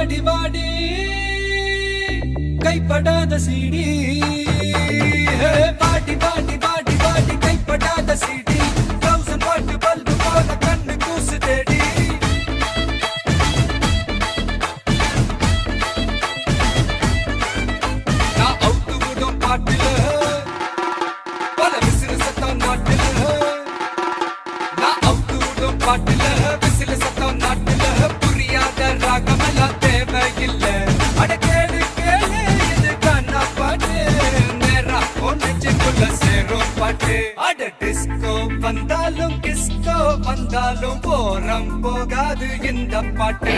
வாடி வாடி கைப்படாத சீடி பாட்டி பாட்டி பாட்டி பாட்டி கைப்படாத சீடி 1000 வாட் பல்பு போல கண்ணு கூசு தேடி நான் அவுத்து விடும் பாட்டுல பல விசிறு சத்தம் நாட்டுல நான் அவுத்து விடும் பாட்டுல விசிறு சத்தம் நாட்டுல புரியாத ராகமெல்லாம் தேவையில்லை அட கேளு கேளு இது கண்ணா பாட்டு நேரா ஒன்னுக்குள்ள சேரும் பாட்டு அட டிஸ்கோ வந்தாலும் கிஸ்கோ வந்தாலும் போரம் போகாது இந்த பாட்டு